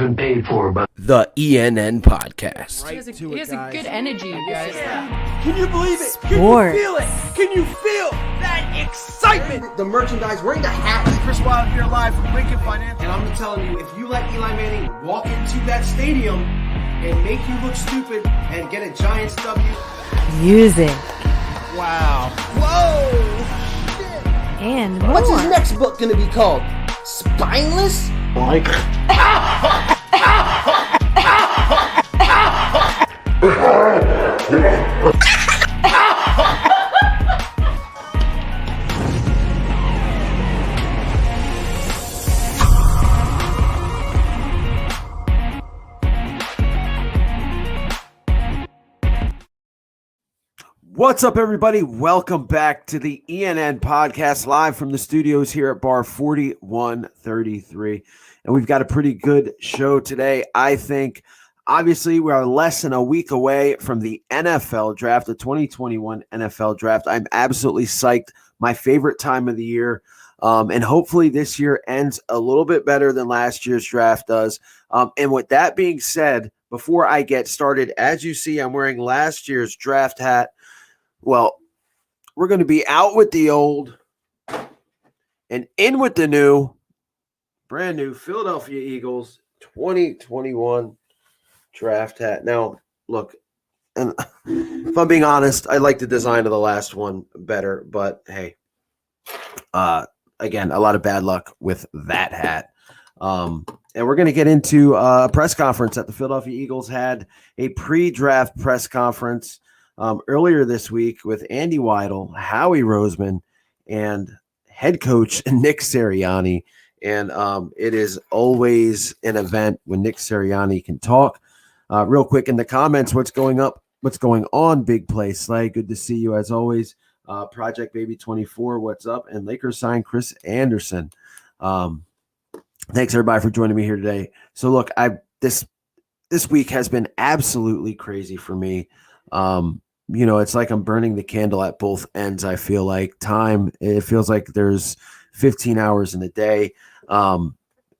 been paid for, but the ENN podcast. He has a good energy, you guys. Yeah. Can you believe it? Sports. Can you feel it? Can you feel that excitement? The merchandise, wearing the hats. Chris Wild here live from Lincoln Financial. And I'm telling you, if you let Eli Manning walk into that stadium and make you look stupid and get a Giants W. Music. Wow. Whoa. Shit. And more. What's his next book going to be called? Spineless? like What's up, everybody? Welcome back to the ENN podcast, live from the studios here at Bar 4133. And we've got a pretty good show today, I think. Obviously, we are less than a week away from the NFL draft, the 2021 NFL draft. I'm absolutely psyched. My favorite time of the year. And hopefully this year ends a little bit better than last year's draft does. And with that being said, before I get started, as you see, I'm wearing last year's draft hat. Well, we're going to be out with the old and in with the new, brand new Philadelphia Eagles 2021 draft hat. Now, look, and if I'm being honest, I like the design of the last one better, but hey, again, a lot of bad luck with that hat. And we're going to get into a press conference that the Philadelphia Eagles had, a pre-draft press conference earlier this week with Andy Weidel, Howie Roseman, and head coach Nick Sirianni. And it is always an event when Nick Sirianni can talk. Real quick in the comments, what's going on, Big Play Slay? Good to see you as always. Project Baby 24, what's up? And Lakers sign Chris Anderson. Thanks everybody for joining me here today. So look, this week has been absolutely crazy for me. It's like I'm burning the candle at both ends. I feel like it feels like there's 15 hours in a day.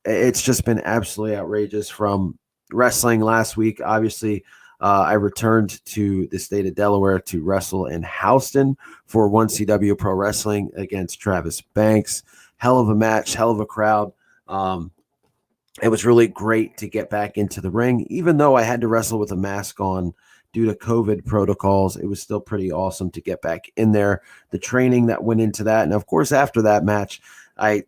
It's just been absolutely outrageous from wrestling last week. Obviously, I returned to the state of Delaware to wrestle in Houston for 1CW Pro Wrestling against Travis Banks. Hell of a match, hell of a crowd. It was really great to get back into the ring, even though I had to wrestle with a mask on due to COVID protocols. It was still pretty awesome to get back in there. The training that went into that. And of course, after that match, I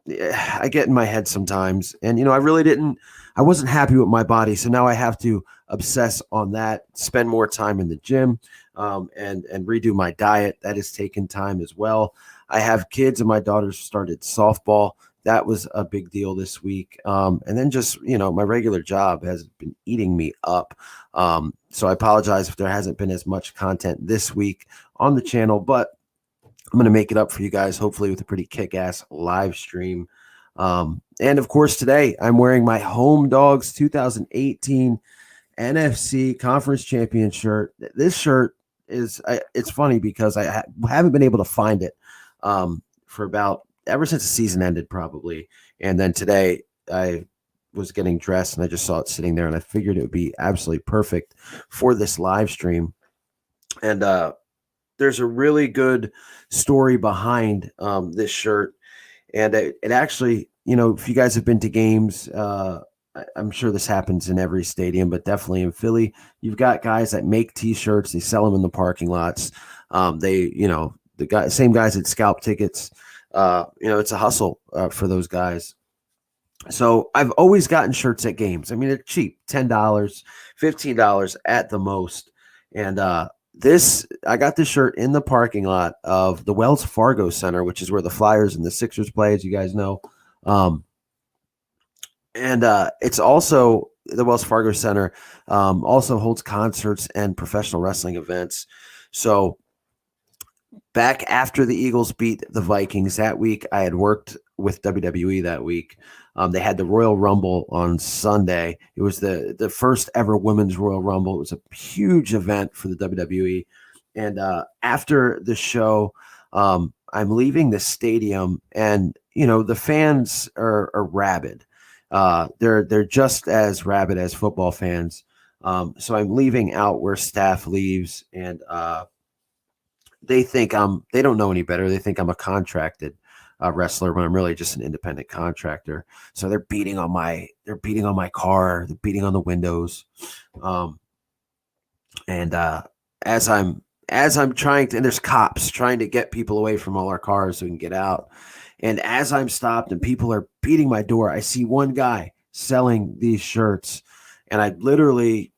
get in my head sometimes. And, I wasn't happy with my body. So now I have to obsess on that, spend more time in the gym, and redo my diet. That has taken time as well. I have kids and my daughter started softball. That was a big deal this week. And then just, my regular job has been eating me up. So I apologize if there hasn't been as much content this week on the channel, but I'm going to make it up for you guys, hopefully with a pretty kick-ass live stream. And of course, today I'm wearing my Home Dogs 2018 NFC Conference Champion shirt. This shirt it's funny because I haven't been able to find it for ever since the season ended, probably. And then today I was getting dressed and I just saw it sitting there and I figured it would be absolutely perfect for this live stream. And there's a really good story behind this shirt. And it actually, if you guys have been to games, I'm sure this happens in every stadium, but definitely in Philly, you've got guys that make T-shirts. They sell them in the parking lots. Same guys that scalp tickets. It's a hustle for those guys. So I've always gotten shirts at games. I mean, they're cheap, $10, $15 at the most. And I got this shirt in the parking lot of the Wells Fargo Center, which is where the Flyers and the Sixers play, as you guys know. It's also the Wells Fargo Center also holds concerts and professional wrestling events. So back after the Eagles beat the Vikings that week, I had worked with WWE that week. They had the Royal Rumble on Sunday. It was the first ever women's Royal Rumble. It was a huge event for the WWE. And after the show, I'm leaving the stadium and, the fans are rabid. they're just as rabid as football fans. So I'm leaving out where staff leaves, and they think they don't know any better. They think I'm a contracted wrestler when I'm really just an independent contractor. So they're beating on my car, they're beating on the windows. And as I'm trying to, and there's cops trying to get people away from all our cars so we can get out. And as I'm stopped and people are beating my door, I see one guy selling these shirts, and I literally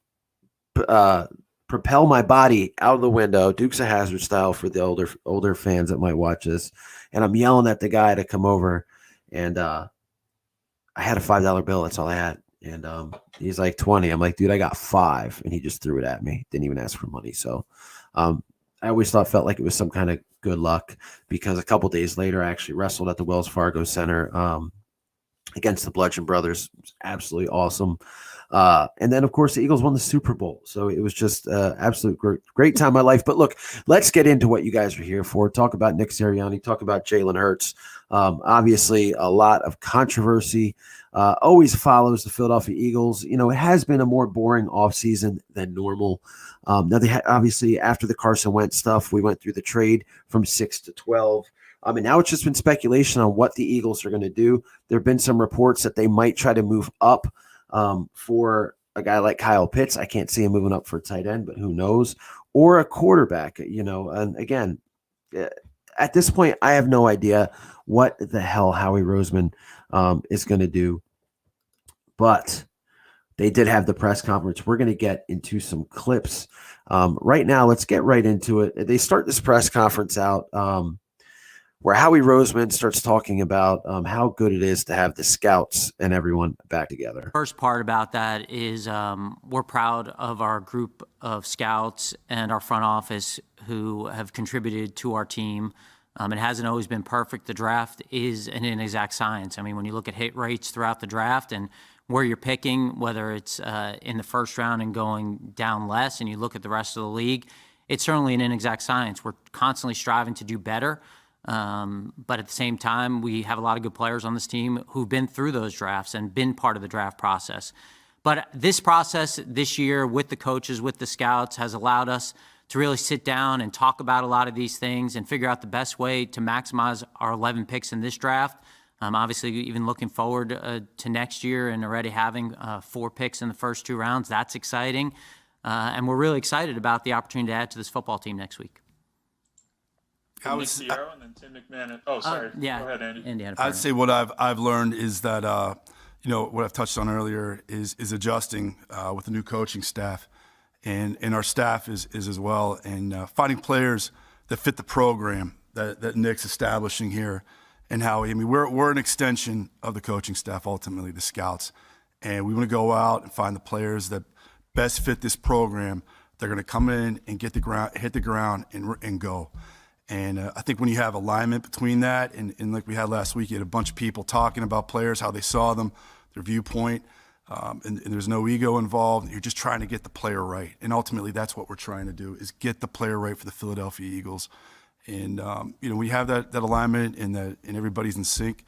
propel my body out of the window, Dukes of Hazzard style for the older fans that might watch this. And I'm yelling at the guy to come over. And I had a $5 bill. That's all I had. And he's like 20. I'm like, dude, I got 5. And he just threw it at me. Didn't even ask for money. So I always felt like it was some kind of good luck, because a couple days later, I actually wrestled at the Wells Fargo Center against the Bludgeon Brothers. It was absolutely awesome. And then, of course, the Eagles won the Super Bowl. So it was just absolute great time of my life. But look, let's get into what you guys are here for. Talk about Nick Sirianni, talk about Jalen Hurts. Obviously, a lot of controversy always follows the Philadelphia Eagles. You know, it has been a more boring offseason than normal. Now, they obviously, after the Carson Wentz stuff, we went through the trade from 6 to 12. And now it's just been speculation on what the Eagles are going to do. There have been some reports that they might try to move up for a guy like Kyle Pitts. I can't see him moving up for a tight end, but who knows? Or a quarterback, you know. And again, at this point, I have no idea what the hell Howie Roseman is going to do. But they did have the press conference. We're going to get into some clips right now. Let's get right into it. They start this press conference out where Howie Roseman starts talking about how good it is to have the scouts and everyone back together. First part about that is we're proud of our group of scouts and our front office who have contributed to our team. It hasn't always been perfect. The draft is an inexact science. I mean, when you look at hit rates throughout the draft and where you're picking, whether it's in the first round and going down less, and you look at the rest of the league, it's certainly an inexact science. We're constantly striving to do better. But at the same time, we have a lot of good players on this team who've been through those drafts and been part of the draft process. But this process this year with the coaches, with the scouts, has allowed us to really sit down and talk about a lot of these things and figure out the best way to maximize our 11 picks in this draft. Obviously, even looking forward to next year and already having 4 picks in the first 2 rounds. That's exciting. And we're really excited about the opportunity to add to this football team next week. Nick Sierra and then Tim McMahon. Oh, sorry. Yeah. Go ahead, Andy. I'd say what I've learned is that what I've touched on earlier is adjusting with the new coaching staff, and our staff is as well, and finding players that fit the program that Nick's establishing here. And how, I mean, we're an extension of the coaching staff, ultimately the scouts, and we want to go out and find the players that best fit this program. They're going to come in and hit the ground and go. And I think when you have alignment between that and like we had last week, you had a bunch of people talking about players, how they saw them, their viewpoint, and there's no ego involved. You're just trying to get the player right. And ultimately, that's what we're trying to do, is get the player right for the Philadelphia Eagles. And, we have that alignment and everybody's in sync,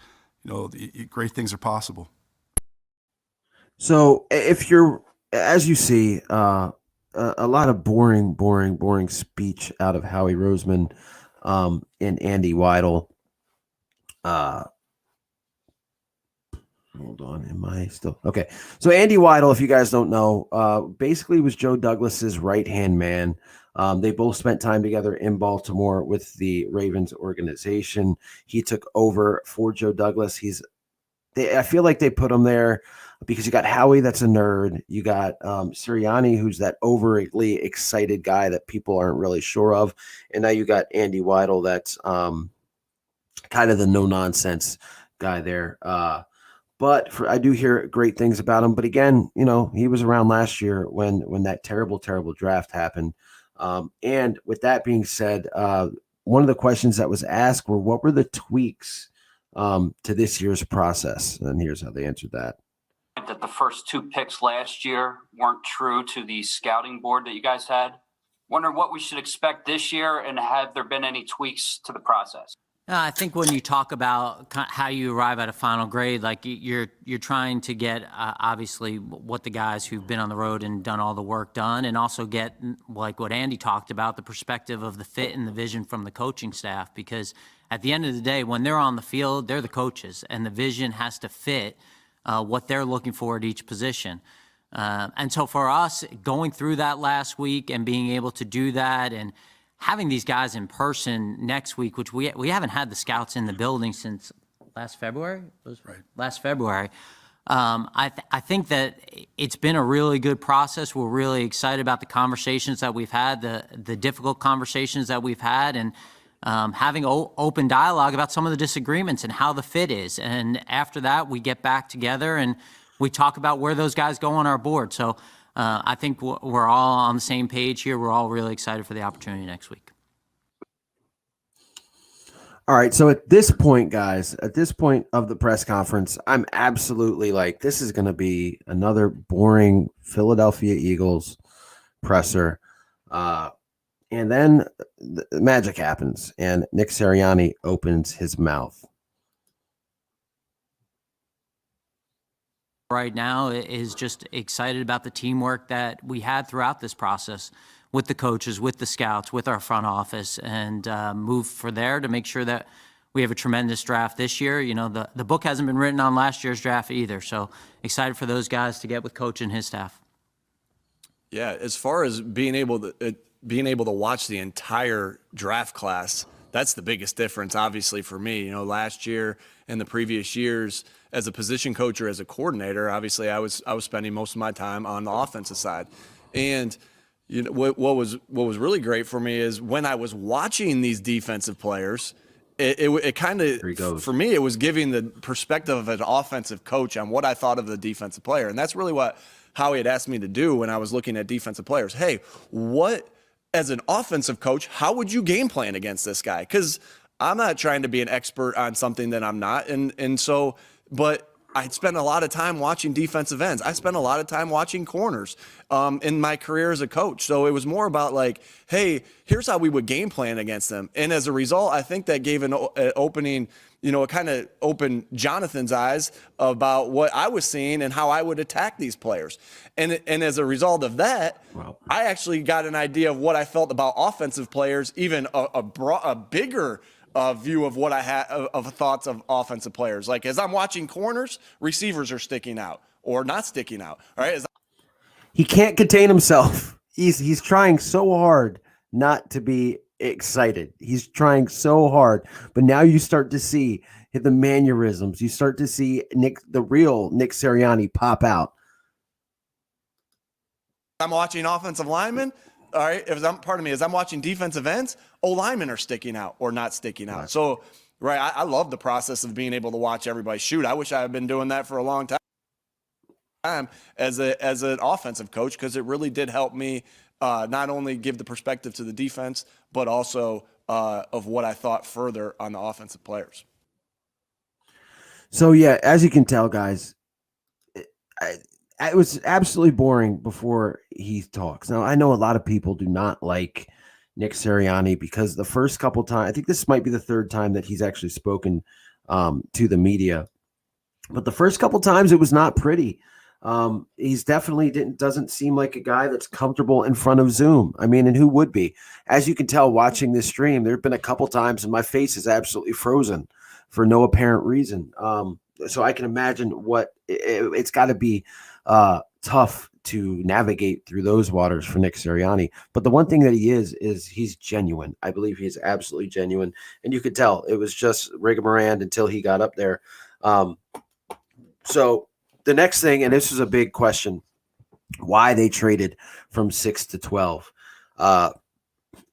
great things are possible. So if you're, as you see, a lot of boring speech out of Howie Roseman and Andy Weidel. Hold on, am I still okay? So Andy Weidel, if you guys don't know, basically was Joe Douglas's right-hand man. They both spent time together in Baltimore with the Ravens organization. He took over for Joe Douglas. I feel like they put him there because you got Howie, that's a nerd. You got Sirianni, who's that overly excited guy that people aren't really sure of. And now you got Andy Weidel, that's kind of the no-nonsense guy there. But I do hear great things about him. But again, he was around last year when that terrible draft happened. And with that being said, one of the questions that was asked were, what were the tweaks to this year's process? And here's how they answered that. That the first 2 picks last year weren't true to the scouting board that you guys had. Wonder what we should expect this year, and have there been any tweaks to the process? I think when you talk about how you arrive at a final grade, like you're trying to get obviously what the guys who've been on the road and done all the work done, and also get like what Andy talked about, the perspective of the fit and the vision from the coaching staff. Because at the end of the day, when they're on the field, they're the coaches, and the vision has to fit what they're looking for at each position. And so for us, going through that last week and being able to do that and having these guys in person next week, which we haven't had the scouts in the building since last February. Last February. I think that it's been a really good process. We're really excited about the conversations that we've had, the difficult conversations that we've had, and having open dialogue about some of the disagreements and how the fit is. And after that, we get back together and we talk about where those guys go on our board. So I think we're all on the same page here. We're all really excited for the opportunity next week. All right. So at this point, guys, at this point of the press conference, I'm absolutely like, this is going to be another boring Philadelphia Eagles presser. And then the magic happens and Nick Sirianni opens his mouth. Right now is just excited about the teamwork that we had throughout this process with the coaches, with the scouts, with our front office, and move for there to make sure that we have a tremendous draft this year. You know, the book hasn't been written on last year's draft either, so excited for those guys to get with Coach and his staff. Yeah, as far as being able to watch the entire draft class, that's the biggest difference, obviously, for me. You know, last year and the previous years, as a position coach or as a coordinator, obviously I was spending most of my time on the offensive side. And you know what was really great for me is when I was watching these defensive players, it kind of, for me, it was giving the perspective of an offensive coach on what I thought of the defensive player. And that's really what Howie had asked me to do when I was looking at defensive players. Hey, as an offensive coach, how would you game plan against this guy? Because I'm not trying to be an expert on something that I'm not. But I spent a lot of time watching defensive ends. I spent a lot of time watching corners in my career as a coach. So it was more about like, hey, here's how we would game plan against them. And as a result, I think that gave an opening, it kind of opened Jonathan's eyes about what I was seeing and how I would attack these players. And as a result of that, I actually got an idea of what I felt about offensive players, even a bigger view of what I had of thoughts of offensive players. Like as I'm watching corners, receivers are sticking out or not sticking out. All right. He can't contain himself. He's trying so hard not to be excited. He's trying so hard, but now you start to see the mannerisms. You start to see the real Nick Sirianni pop out. I'm watching offensive linemen. All right, as I'm watching defensive ends, O-linemen are sticking out or not sticking out. So, right, I love the process of being able to watch everybody shoot. I wish I had been doing that for a long time as an offensive coach, because it really did help me not only give the perspective to the defense, but also of what I thought further on the offensive players. So, yeah, as you can tell, guys, it was absolutely boring before he talks. Now, I know a lot of people do not like Nick Sirianni because the first couple times, I think this might be the third time that he's actually spoken to the media. But the first couple times, it was not pretty. He's definitely doesn't seem like a guy that's comfortable in front of Zoom. I mean, and who would be? As you can tell watching this stream, there have been a couple times and my face is absolutely frozen for no apparent reason. So I can imagine what it's got to be tough to navigate through those waters for Nick Sirianni. But the one thing that he is he's genuine. I believe he is absolutely genuine. And you could tell it was just rigmarole until he got up there. So the next thing, and this is a big question, why they traded from 6 to 12.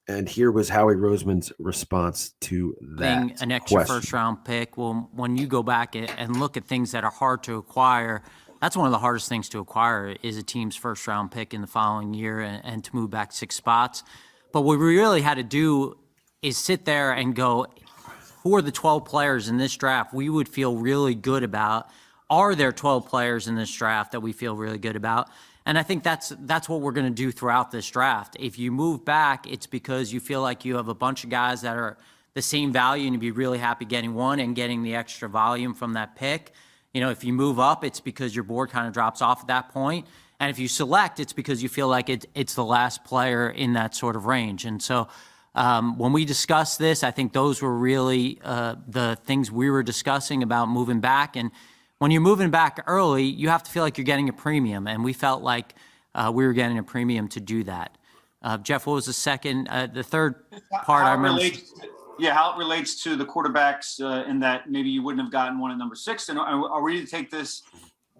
And here was Howie Roseman's response to that an extra question. first-round pick. Well, when you go back and look at things that are hard to acquire, that's one of the hardest things to acquire is a team's first-round pick in the following year and to move back 6 spots. But what we really had to do is sit there and go, who are the 12 players in this draft we would feel really good about? Are there 12 players in this draft that we feel really good about? And I think that's what we're going to do throughout this draft. If you move back, it's because you feel like you have a bunch of guys that the same value and you'd be really happy getting one and getting the extra volume from that pick. If you move up, it's because your board kind of drops off at that point. And if you select, it's because you feel like it's the last player in that sort of range. And so when we discussed this, I think those were really the things we were discussing about moving back. And when you're moving back early, you have to feel like you're getting a premium. And we felt like we were getting a premium to do that. Jeff, what was the third part I remember? How it relates to the quarterbacks in that maybe you wouldn't have gotten one at number 6. And are we to take this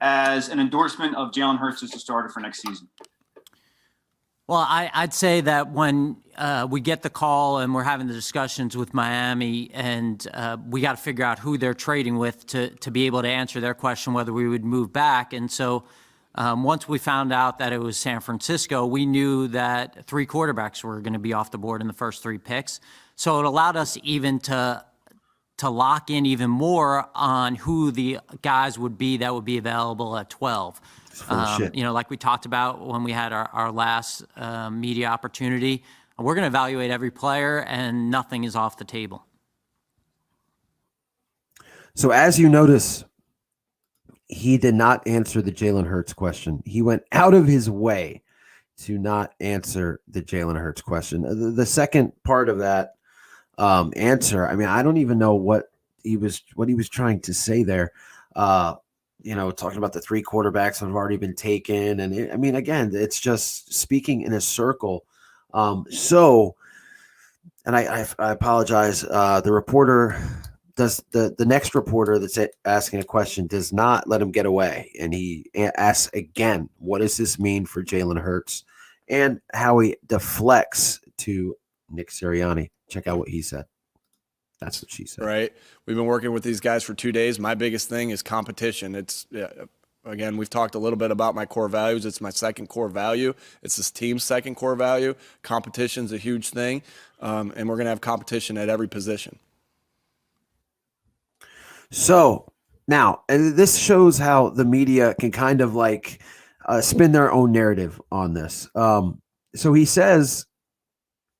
as an endorsement of Jalen Hurts as the starter for next season? Well, I'd say that when we get the call and we're having the discussions with Miami and we got to figure out who they're trading with to be able to answer their question whether we would move back. And so once we found out that it was San Francisco, we knew that 3 quarterbacks were going to be off the board in the first 3 picks. So it allowed us even to lock in even more on who the guys would be that would be available at 12. Like we talked about when we had our last media opportunity, we're going to evaluate every player and nothing is off the table. So as you notice, he did not answer the Jalen Hurts question. He went out of his way to not answer the Jalen Hurts question. The second part of that answer, I mean, I don't even know what he was trying to say there. Talking about the 3 quarterbacks that have already been taken. And again, it's just speaking in a circle. And I apologize. The reporter does the next reporter that's asking a question does not let him get away. And he asks again, what does this mean for Jalen Hurts and how he deflects to Nick Sirianni? Check out what he said. That's what she said. Right. We've been working with these guys for 2 days. My biggest thing is competition. Again, we've talked a little bit about my core values. It's my second core value. It's this team's second core value. Competition's a huge thing. And we're going to have competition at every position. So now, and this shows how the media can kind of like spin their own narrative on this. So he says,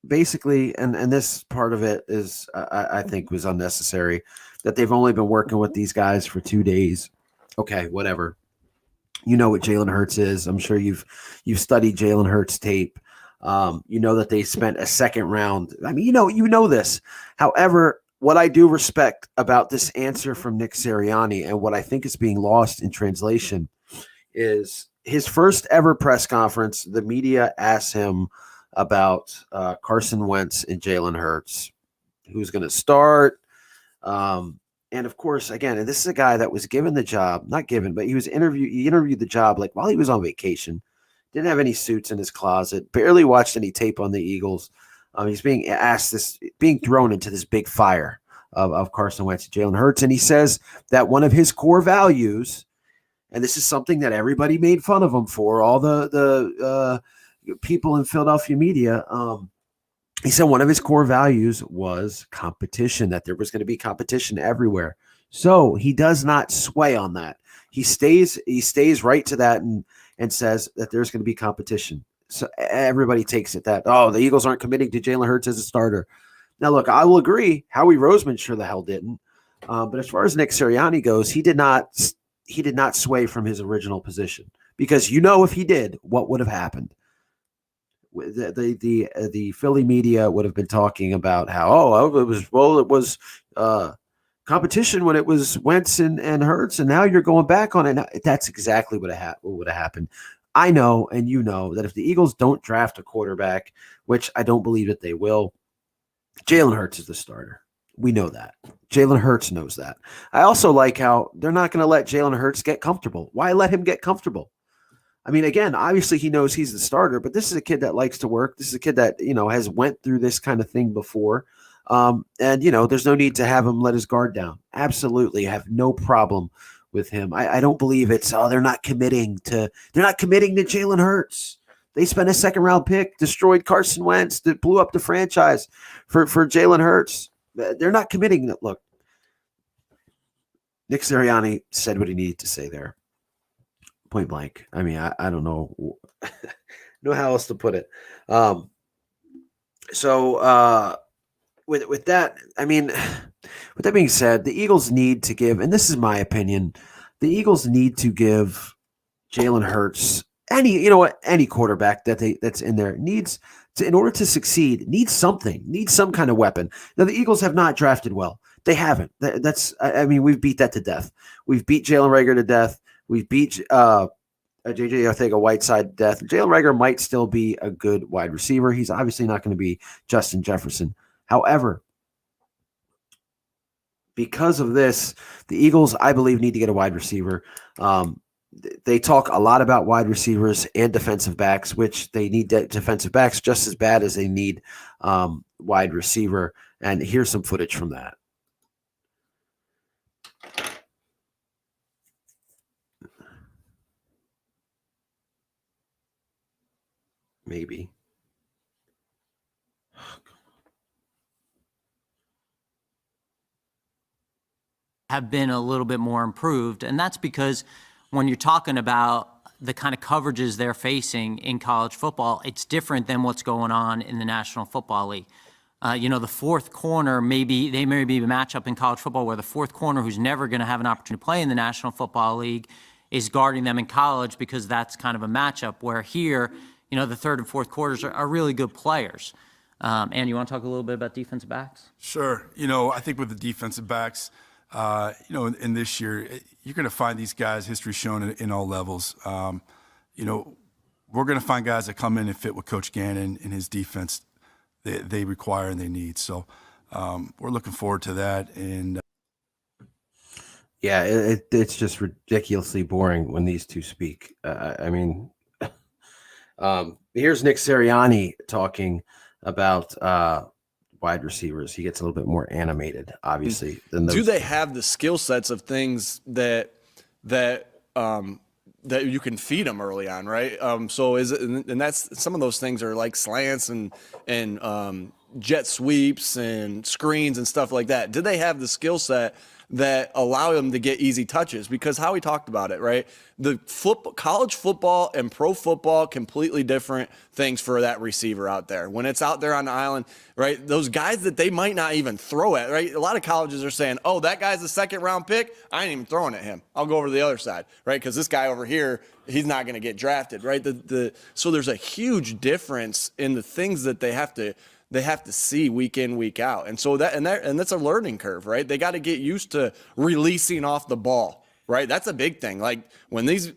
basically, and this part of it is, I think, was unnecessary, that they've only been working with these guys for 2 days. Okay, whatever. You know what Jalen Hurts is. I'm sure you've studied Jalen Hurts tape. You know that they spent a second round. I mean, you know this. However, what I do respect about this answer from Nick Sirianni and what I think is being lost in translation is his first ever press conference. The media asked him about Carson Wentz and Jalen Hurts, who's going to start. And of course, again, and this is a guy that was given the job, not given, but he interviewed the job like while he was on vacation, didn't have any suits in his closet, barely watched any tape on the Eagles. He's being thrown into this big fire of Carson Wentz and Jalen Hurts. And he says that one of his core values, and this is something that everybody made fun of him for, all the people in Philadelphia media, he said one of his core values was competition, that there was going to be competition everywhere. So he does not sway on that. He stays right to that and says that there's going to be competition. So everybody takes it that, the Eagles aren't committing to Jalen Hurts as a starter. Now, look, I will agree. Howie Roseman sure the hell didn't. But as far as Nick Sirianni goes, he did not sway from his original position, because if he did, what would have happened? The Philly media would have been talking about how it was competition when it was Wentz and Hurts, and now you're going back on it. Now, that's exactly what would have happened. I know, and that if the Eagles don't draft a quarterback, which I don't believe that they will, Jalen Hurts is the starter. We know that. Jalen Hurts knows that. I also like how they're not going to let Jalen Hurts get comfortable. Why let him get comfortable? I mean, again, obviously he knows he's the starter, but this is a kid that likes to work. This is a kid that, has went through this kind of thing before. And there's no need to have him let his guard down. Absolutely. I have no problem with him. I don't believe it's, they're not committing to Jalen Hurts. They spent a second round pick, destroyed Carson Wentz, that blew up the franchise for Jalen Hurts. They're not committing. Look, Nick Sirianni said what he needed to say there. Point blank. I mean, I don't know how else to put it. So with that, I mean, with that being said, the Eagles need to give, and this is my opinion, the Eagles need to give Jalen Hurts any quarterback that's in there needs to, in order to succeed, needs some kind of weapon. Now the Eagles have not drafted well. They haven't. I mean, we've beat that to death. We've beat Jalen Reagor to death. We've beat JJ Arcega-Whiteside to death. Jalen Reagor might still be a good wide receiver. He's obviously not going to be Justin Jefferson. However, because of this, the Eagles, I believe, need to get a wide receiver. They talk a lot about wide receivers and defensive backs, which they need defensive backs just as bad as they need wide receiver. And here's some footage from that. Maybe. Have been a little bit more improved. And that's because when you're talking about the kind of coverages they're facing in college football, it's different than what's going on in the National Football League. The fourth corner, may be a matchup in college football where the fourth corner, who's never going to have an opportunity to play in the National Football League, is guarding them in college because that's kind of a matchup, where here, the third and fourth quarters are really good players. And you want to talk a little bit about defensive backs? Sure. I think with the defensive backs, in this year, you're going to find these guys, history shown in all levels. We're going to find guys that come in and fit what Coach Gannon and his defense they require and they need. So we're looking forward to that. And yeah, it's just ridiculously boring when these two speak. Here's Nick Sirianni talking about wide receivers. He gets a little bit more animated, obviously, than those. Do they have the skill sets of things that you can feed them early on, right? So is it, and that's some of those things are like slants and jet sweeps and screens and stuff like that. Do they have the skill set that allow them to get easy touches? Because how we talked about it, right? The college football and pro football, completely different things for that receiver out there. When it's out there on the island, right? Those guys that they might not even throw at, right? A lot of colleges are saying, oh, that guy's a second-round pick. I ain't even throwing at him. I'll go over to the other side, right? Because this guy over here, he's not going to get drafted, right? So there's a huge difference in the things that they have to see week in, week out. And so that's a learning curve, right? They got to get used to releasing off the ball, right? That's a big thing. Like when these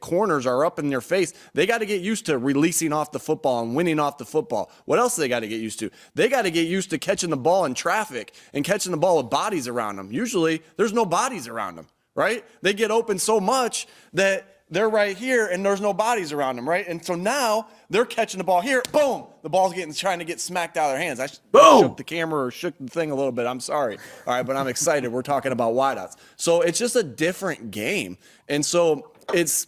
corners are up in their face, they got to get used to releasing off the football and winning off the football. What else do they got to get used to? They got to get used to catching the ball in traffic and catching the ball with bodies around them. Usually there's no bodies around them, right? They get open so much that they're right here and there's no bodies around them, right? And so now they're catching the ball here. Boom! The ball's trying to get smacked out of their hands. I shook the camera or shook the thing a little bit. I'm sorry. All right, but I'm excited. We're talking about wideouts. So it's just a different game. And so it's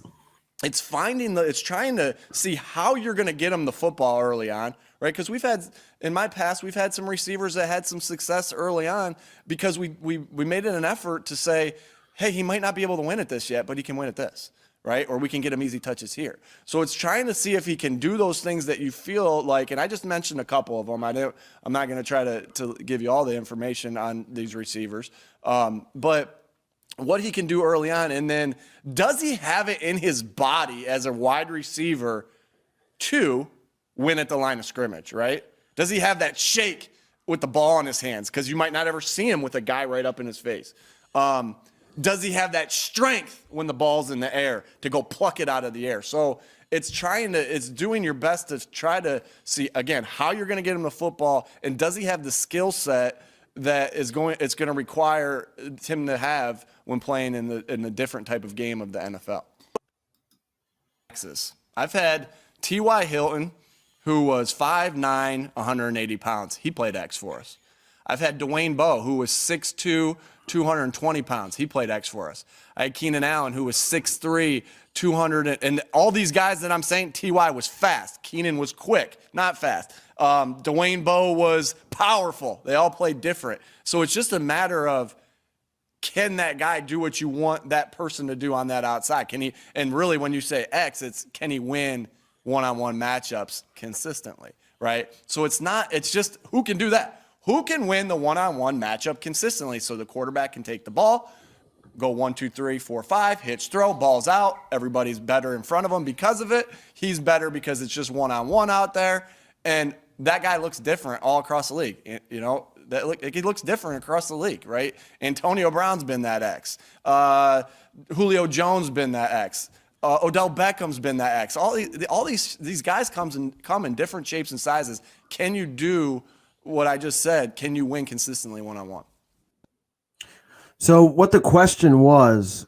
trying to see how you're going to get them the football early on, right? Because in my past, we've had some receivers that had some success early on because we made it an effort to say, hey, he might not be able to win at this yet, but he can win at this. Right? Or we can get him easy touches here. So it's trying to see if he can do those things that you feel like, and I just mentioned a couple of them. I'm not going to try to give you all the information on these receivers. But what he can do early on, and then does he have it in his body as a wide receiver to win at the line of scrimmage, right? Does he have that shake with the ball in his hands? Because you might not ever see him with a guy right up in his face. Does he have that strength when the ball's in the air to go pluck it out of the air? So it's doing your best to try to see, again, how you're going to get him the football, and does he have the skill set that it's going to require him to have when playing in the different type of game of the NFL. I've had T.Y. Hilton, who was 5'9", 180 pounds. He played X for us. I've had Dwayne Bowe, who was 6'2", 220 pounds. He played X for us. I had Keenan Allen, who was 6'3", 200, and all these guys that I'm saying, T.Y. was fast. Keenan was quick, not fast. Dwayne Bowe was powerful. They all played different. So it's just a matter of, can that guy do what you want that person to do on that outside? Can he? And really, when you say X, it's can he win one-on-one matchups consistently, right? So it's just who can do that. Who can win the one-on-one matchup consistently so the quarterback can take the ball, go 1, 2, 3, 4, 5, hitch throw, ball's out. Everybody's better in front of him because of it. He's better because it's just one-on-one out there. And that guy looks different all across the league. He looks different across the league, right? Antonio Brown's been that X. Julio Jones been that X. Odell Beckham's been that X. All these guys come in different shapes and sizes. Can you do what I just said? Can you win consistently one-on-one? So what the question was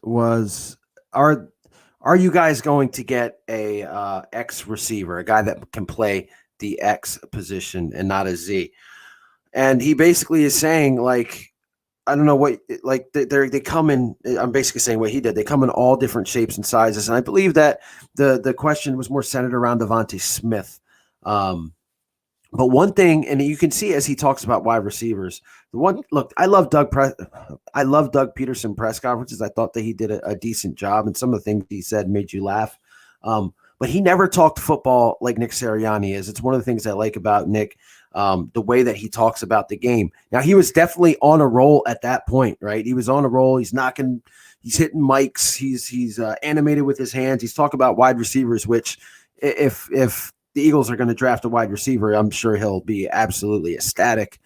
are you guys going to get a X receiver, a guy that can play the X position and not a Z? And he basically is saying, like, I don't know what, like they come in. I'm basically saying what he did. They come in all different shapes and sizes, and I believe that the question was more centered around Devonta Smith. But one thing, and you can see as he talks about wide receivers, I love Doug Peterson press conferences. I thought that he did a decent job, and some of the things he said made you laugh. But he never talked football like Nick Sirianni is. It's one of the things I like about Nick, the way that he talks about the game. Now, he was definitely on a roll at that point, right? He was on a roll. He's hitting mics. He's animated with his hands. He's talking about wide receivers, which if the Eagles are going to draft a wide receiver, I'm sure he'll be absolutely ecstatic.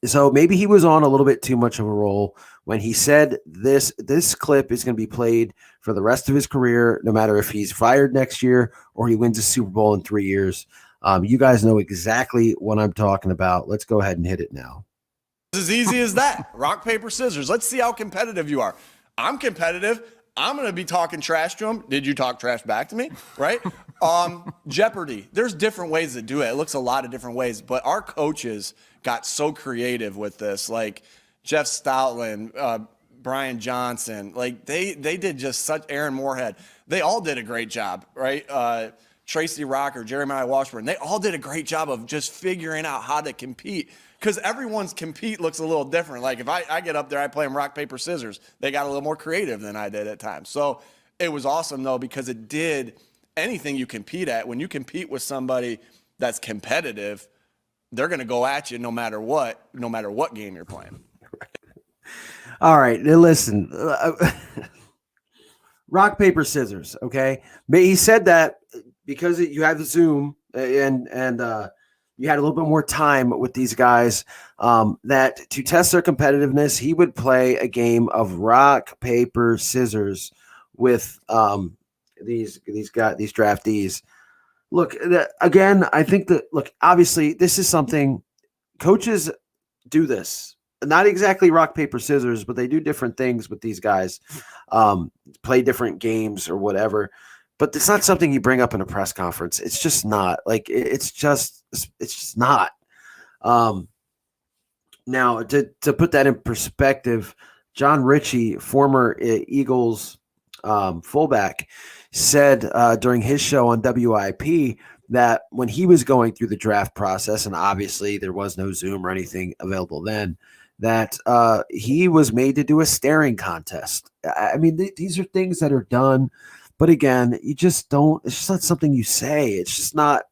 So maybe he was on a little bit too much of a roll when he said this clip is going to be played for the rest of his career, no matter if he's fired next year or he wins a Super Bowl in 3 years. You guys know exactly what I'm talking about. Let's go ahead and hit it now. It's as easy as that. Rock, paper, scissors. Let's see how competitive you are. I'm competitive. I'm going to be talking trash to him. Did you talk trash back to me? Right? Jeopardy. There's different ways to do it. It looks a lot of different ways, but our coaches got so creative with this. Like Jeff Stoutland, Brian Johnson, like they did just such, Aaron Moorhead. They all did a great job, right? Tracy Rocker, Jeremiah Washburn, they all did a great job of just figuring out how to compete. Because everyone's compete looks a little different. Like if I get up there, I play them rock, paper, scissors. They got a little more creative than I did at times. So it was awesome, though, because it did anything you compete at. When you compete with somebody that's competitive, they're going to go at you no matter what game you're playing. All right. Now listen, rock, paper, scissors. Okay. But he said that because you have Zoom and you had a little bit more time with these guys, that to test their competitiveness, he would play a game of rock, paper, scissors with these draftees. Look, again, I think obviously this is something coaches do this. Not exactly rock, paper, scissors, but they do different things with these guys, play different games or whatever. But it's not something you bring up in a press conference. It's just not. Like it's just not. Now to put that in perspective, John Ritchie, former Eagles fullback, said during his show on WIP that when he was going through the draft process, and obviously there was no Zoom or anything available then, that he was made to do a staring contest. I mean, these are things that are done. But again, you just don't. It's just not something you say. It's just not,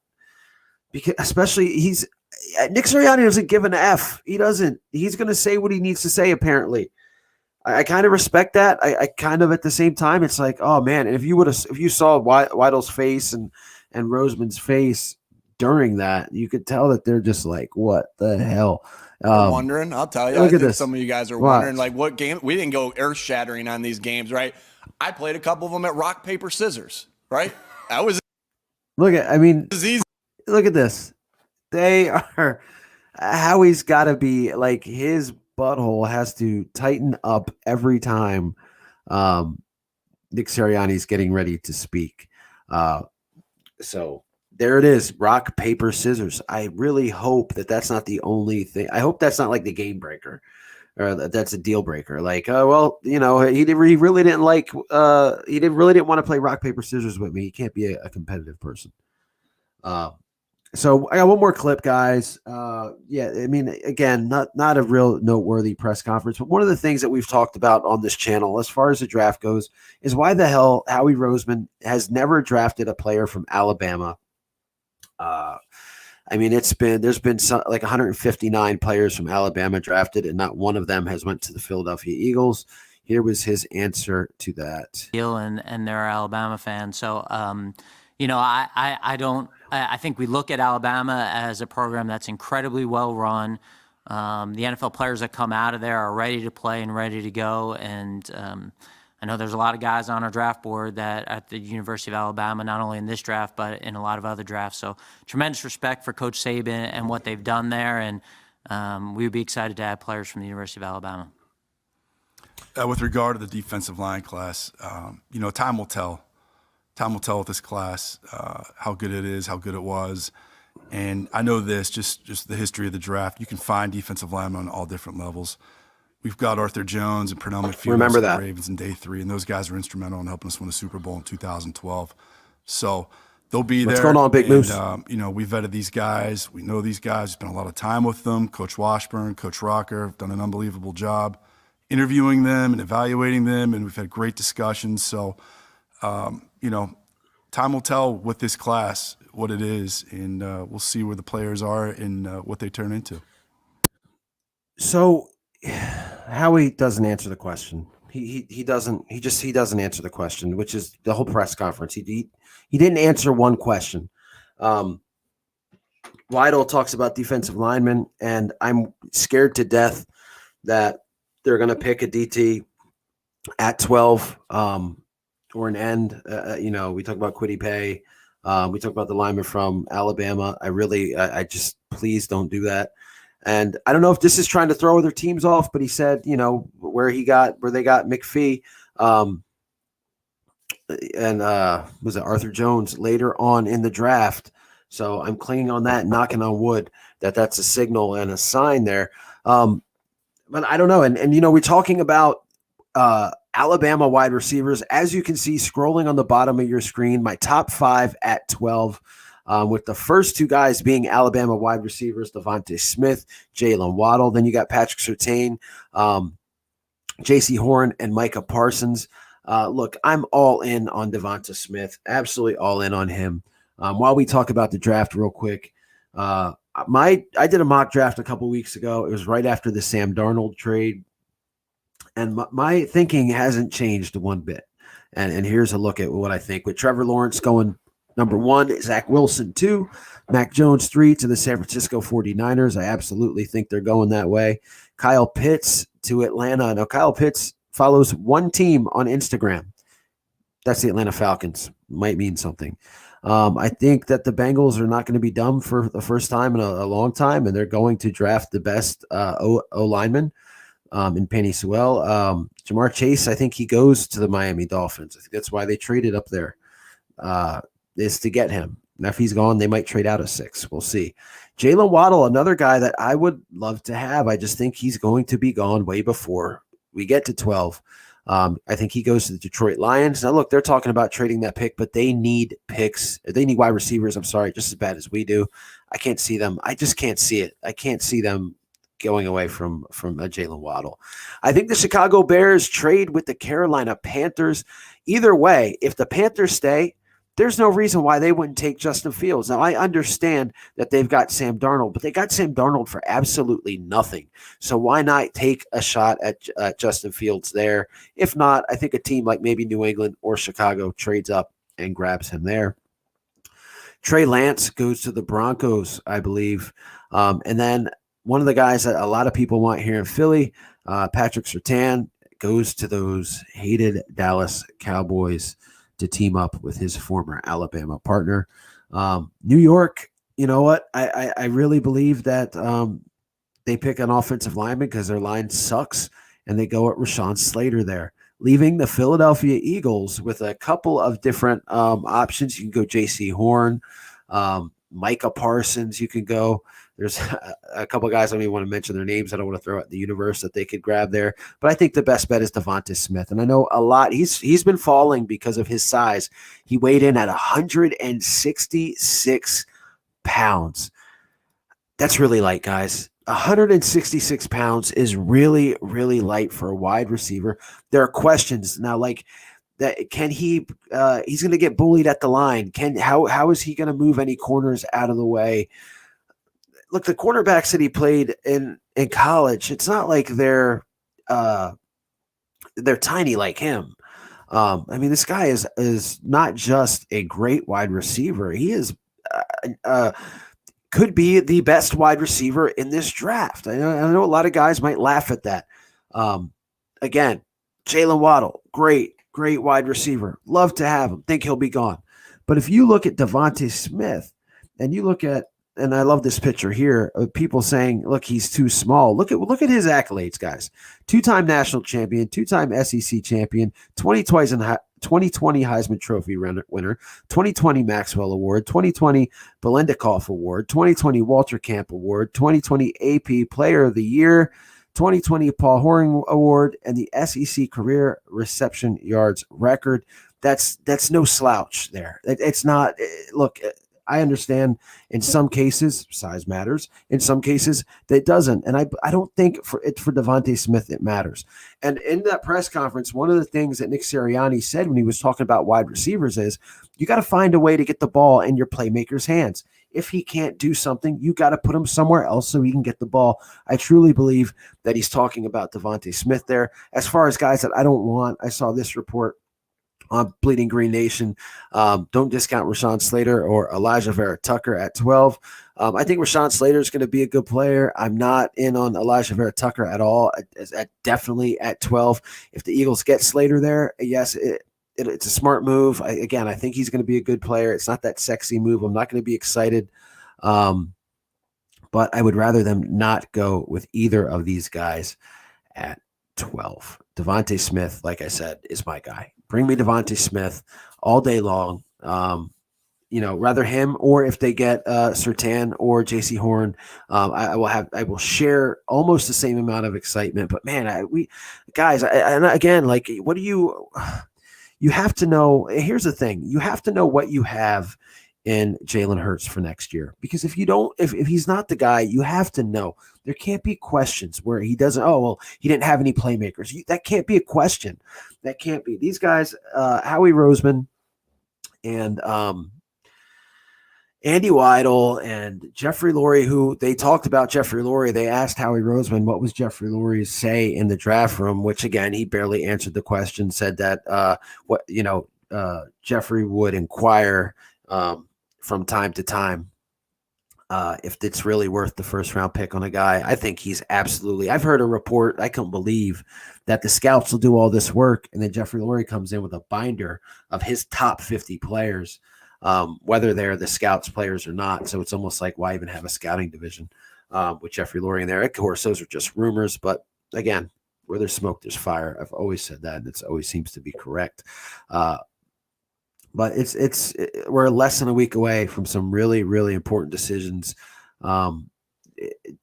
because especially Nick Sirianni doesn't give an F. He doesn't. He's going to say what he needs to say. Apparently, I kind of respect that. I kind of at the same time, it's like, oh man, and if you saw Weidl's face and Roseman's face during that, you could tell that they're just like, what the hell? Wondering. I'll tell you. Look I at think this. some of you guys are wondering, like, what game? We didn't go earth shattering on these games, right? I played a couple of them at rock, paper, scissors, right? That was Look easy. Look at this. They are, Howie's got to be like, his butthole has to tighten up every time Nick Sirianni's getting ready to speak. So there it is, rock, paper, scissors. I really hope that that's not the only thing. I hope that's not like the game breaker. Or that's a deal breaker. Like, well, he really didn't like. He didn't want to play rock, paper, scissors with me. He can't be a competitive person. So I got one more clip, guys. Yeah, I mean, again, not a real noteworthy press conference, but one of the things that we've talked about on this channel, as far as the draft goes, is why the hell Howie Roseman has never drafted a player from Alabama. I mean, there's been like 159 players from Alabama drafted, and not one of them has went to the Philadelphia Eagles. Here was his answer to that. And they're Alabama fans. So, I think we look at Alabama as a program that's incredibly well run. The NFL players that come out of there are ready to play and ready to go. And I know there's a lot of guys on our draft board that at the University of Alabama, not only in this draft, but in a lot of other drafts. So tremendous respect for Coach Saban and what they've done there. And we would be excited to have players from the University of Alabama. With regard to the defensive line class, time will tell. Time will tell with this class how good it is, how good it was. And I know this, just the history of the draft. You can find defensive linemen on all different levels. We've got Arthur Jones and Pernell McPhee. Remember that. The Ravens in day 3, and those guys were instrumental in helping us win the Super Bowl in 2012. So they'll be there. What's going on, Big Moose? We vetted these guys. We know these guys. Spent a lot of time with them. Coach Washburn, Coach Rocker have done an unbelievable job interviewing them and evaluating them, and we've had great discussions. So, time will tell with this class what it is, and we'll see where the players are and what they turn into. So, Howie doesn't answer the question. He doesn't answer the question, which is the whole press conference. He didn't answer one question. Weidel talks about defensive linemen, and I'm scared to death that they're going to pick a DT at 12 or an end. We talk about Kwity Paye. We talk about the lineman from Alabama. I just please don't do that. And I don't know if this is trying to throw other teams off, but he said, where they got McPhee and was it Arthur Jones later on in the draft. So I'm clinging on that, knocking on wood that's a signal and a sign there. But I don't know. And we're talking about Alabama wide receivers. As you can see, scrolling on the bottom of your screen, my top 5 at 12, with the first 2 guys being Alabama wide receivers, Devonta Smith, Jalen Waddle. Then you got Patrick Surtain, J.C. Horn, and Micah Parsons. Look, I'm all in on Devonta Smith, absolutely all in on him. While we talk about the draft real quick, I did a mock draft a couple weeks ago. It was right after the Sam Darnold trade. And my thinking hasn't changed one bit. And here's a look at what I think. With Trevor Lawrence going number 1, Zach Wilson 2, Mac Jones 3 to the San Francisco 49ers. I absolutely think they're going that way. Kyle Pitts to Atlanta. Now, Kyle Pitts follows one team on Instagram. That's the Atlanta Falcons. Might mean something. I think that the Bengals are not going to be dumb for the first time in a long time, and they're going to draft the best O-lineman in Penny Sewell. Jamar Chase, I think he goes to the Miami Dolphins. I think that's why they traded up there, is to get him. Now, if he's gone, they might trade out a 6. We'll see. Jalen Waddle, another guy that I would love to have. I just think he's going to be gone way before we get to 12. I think he goes to the Detroit Lions. Now, look, they're talking about trading that pick, but they need picks. They need wide receivers, just as bad as we do. I can't see them. I just can't see it. I can't see them going away from Jalen Waddle. I think the Chicago Bears trade with the Carolina Panthers. Either way, if the Panthers stay, there's no reason why they wouldn't take Justin Fields. Now, I understand that they've got Sam Darnold, but they got Sam Darnold for absolutely nothing. So why not take a shot at Justin Fields there? If not, I think a team like maybe New England or Chicago trades up and grabs him there. Trey Lance goes to the Broncos, I believe. And then one of the guys that a lot of people want here in Philly, Patrick Surtain, goes to those hated Dallas Cowboys to team up with his former Alabama partner. New York, you know what? I really believe that they pick an offensive lineman because their line sucks, and they go at Rashawn Slater there, leaving the Philadelphia Eagles with a couple of different options. You can go J.C. Horn, Micah Parsons. You can go. There's a couple of guys I don't even want to mention their names. I don't want to throw out the universe that they could grab there. But I think the best bet is Devonta Smith. And I know a lot. He's been falling because of his size. He weighed in at 166 pounds. That's really light, guys. 166 pounds is really, really light for a wide receiver. There are questions now, like that. Can he? He's going to get bullied at the line. How is he going to move any corners out of the way? look, the quarterbacks that he played in college, it's not like they're tiny like him. I mean, this guy is not just a great wide receiver. He is could be the best wide receiver in this draft. I know a lot of guys might laugh at that. Again, Jalen Waddle, great wide receiver. Love to have him. Think he'll be gone. But if you look at Devonta Smith and you look at, and I love this picture here of people saying, look, he's too small. Look at his accolades, guys. 2-time national champion, 2-time SEC champion, 2020 Heisman Trophy winner, 2020 Maxwell Award, 2020 Belendikoff Award, 2020 Walter Camp Award, 2020 AP Player of the Year, 2020 Paul Horing Award, and the SEC Career Reception Yards record. That's no slouch there. It's not. Look, I understand in some cases size matters. In some cases that doesn't. And I don't think for Devonta Smith it matters. And in that press conference, one of the things that Nick Sirianni said when he was talking about wide receivers is you got to find a way to get the ball in your playmaker's hands. If he can't do something, you got to put him somewhere else so he can get the ball. I truly believe that he's talking about Devonta Smith there. As far as guys that I don't want, I saw this report on Bleeding Green Nation. Don't discount Rashawn Slater or Elijah Vera Tucker at 12. I think Rashawn Slater is going to be a good player. I'm not in on Elijah Vera Tucker at all. Definitely at 12. If the Eagles get Slater there, yes, it's a smart move. I think he's going to be a good player. It's not that sexy move. I'm not going to be excited. But I would rather them not go with either of these guys at 12. Devonta Smith, like I said, is my guy. Bring me Devonta Smith all day long. Rather him, or if they get Surtain or JC Horn, I will share almost the same amount of excitement. But man, and again, like, what do you have to know? Here's the thing: you have to know what you have in Jalen Hurts for next year, because if he's not the guy, you have to know. There can't be questions where he doesn't. Oh well, he didn't have any playmakers. That can't be a question. That can't be. These guys, Howie Roseman and Andy Weidel and Jeffrey Lurie, who they talked about Jeffrey Lurie. They asked Howie Roseman what was Jeffrey Lurie's say in the draft room, which again he barely answered the question. Said that Jeffrey would inquire from time to time if it's really worth the first round pick on a guy. I think he's absolutely. I've heard a report. I can't believe that the scouts will do all this work, and then Jeffrey Lurie comes in with a binder of his top 50 players, whether they're the scouts players or not. So it's almost like, why even have a scouting division with Jeffrey Lurie in there? Of course, those are just rumors, but again, where there's smoke, there's fire. I've always said that, and it always seems to be correct. But we're less than a week away from some really, really important decisions.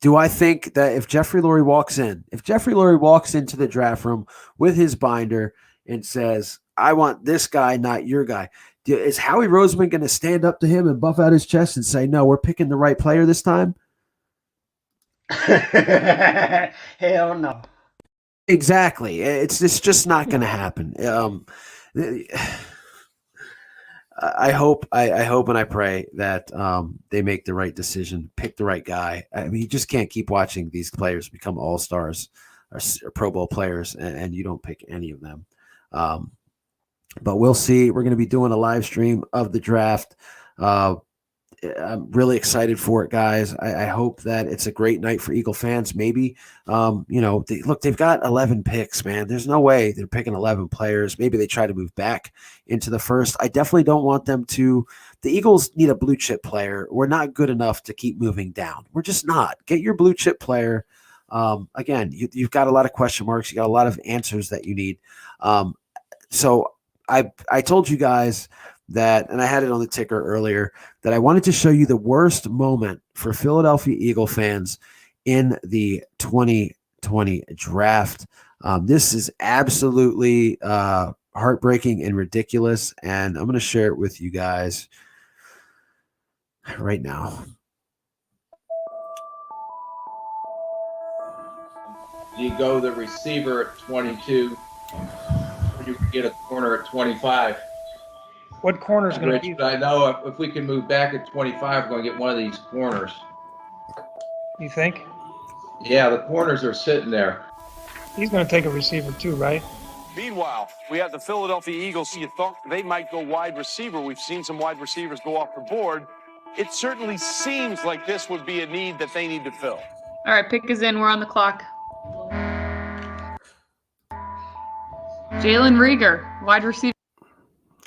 Do I think that if Jeffrey Lurie walks into the draft room with his binder and says, I want this guy, not your guy, is Howie Roseman going to stand up to him and buff out his chest and say, no, we're picking the right player this time? Hell no. Exactly. It's just not going to happen. I hope and I pray that they make the right decision, pick the right guy. I mean, you just can't keep watching these players become all-stars or Pro Bowl players, and you don't pick any of them. But we'll see. We're going to be doing a live stream of the draft. I'm really excited for it, guys. I hope that it's a great night for Eagle fans. Maybe, they've got 11 picks, man. There's no way they're picking 11 players. Maybe they try to move back into the first. I definitely don't want them to. The Eagles need a blue chip player. We're not good enough to keep moving down. We're just not. Get your blue chip player. Again, you've got a lot of question marks. You got a lot of answers that you need. So I told you guys that, and I had it on the ticker earlier, that I wanted to show you the worst moment for Philadelphia Eagle fans in the 2020 draft. This is absolutely heartbreaking and ridiculous, and I'm going to share it with you guys right now. You go the receiver at 22, or you can get a corner at 25. What corner is going to be? I know if we can move back at 25, we're going to get one of these corners. You think? Yeah, the corners are sitting there. He's going to take a receiver too, right? Meanwhile, we have the Philadelphia Eagles. You thought they might go wide receiver. We've seen some wide receivers go off the board. It certainly seems like this would be a need that they need to fill. All right, pick is in. We're on the clock. Jalen Reagor, wide receiver.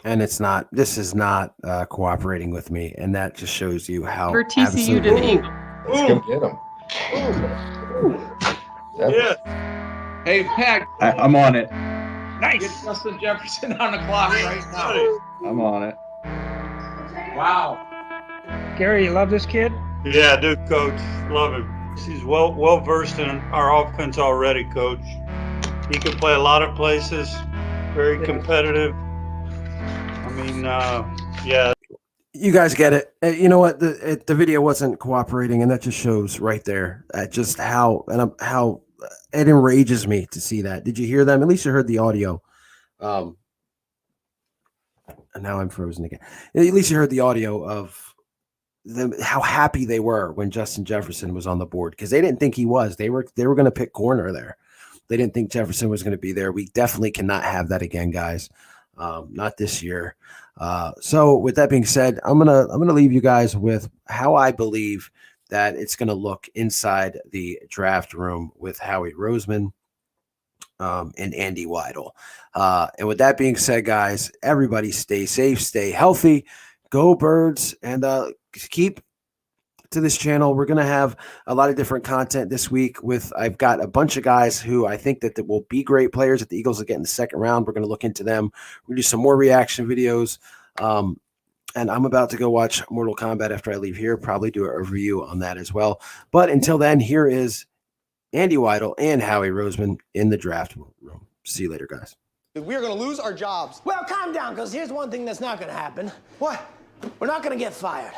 And this is not cooperating with me. And that just shows you how For TCU to the Eagles. Let's go get him. Yeah. Hey, Pat. I'm on it. Get Justin Jefferson on the clock right now. I'm on it. Wow. Gary, you love this kid? Yeah, I do, Coach. Love him. He's well versed in our offense already, Coach. He can play a lot of places. Very competitive. I mean, yeah. You guys get it. You know what? The video wasn't cooperating, and that just shows right there just how it enrages me to see that. Did you hear them? At least you heard the audio. And now I'm frozen again. At least you heard the audio of them, how happy they were when Justin Jefferson was on the board, because they didn't think he was. They were going to pick corner there. They didn't think Jefferson was going to be there. We definitely cannot have that again, guys. Not this year. So with that being said, I'm gonna leave you guys with how I believe that it's gonna look inside the draft room with Howie Roseman and Andy Weidel. And with that being said, guys, everybody stay safe, stay healthy, go Birds, and keep to this channel. We're going to have a lot of different content this week I've got a bunch of guys who I think that will be great players that the Eagles will get in the second round. We're going to look into them. We're going to do some more reaction videos. And I'm about to go watch Mortal Kombat after I leave here, probably do a review on that as well. But until then, here is Andy Weidel and Howie Roseman in the draft room. See you later, guys. We're going to lose our jobs. Well, calm down, because here's one thing that's not going to happen. What? We're not going to get fired.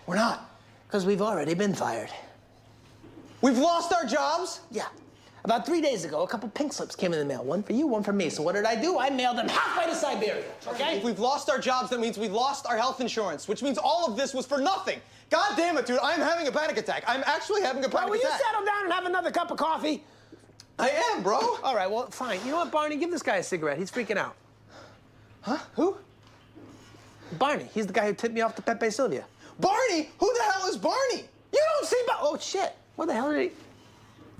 We're not, because we've already been fired. We've lost our jobs? Yeah. About 3 days ago, a couple pink slips came in the mail. One for you, one for me. So what did I do? I mailed them halfway to Siberia, okay? If we've lost our jobs, that means we've lost our health insurance, which means all of this was for nothing. God damn it, dude, I'm having a panic attack. I'm actually having a panic Will you attack. settle down and have another cup of coffee? I am, bro. All right, well, fine. You know what, Barney? Give this guy a cigarette. He's freaking out. Huh? Who? Barney. He's the guy who tipped me off to Pepe Sylvia. Barney? Who the hell is Barney? You don't see... Oh, shit. What the hell did he...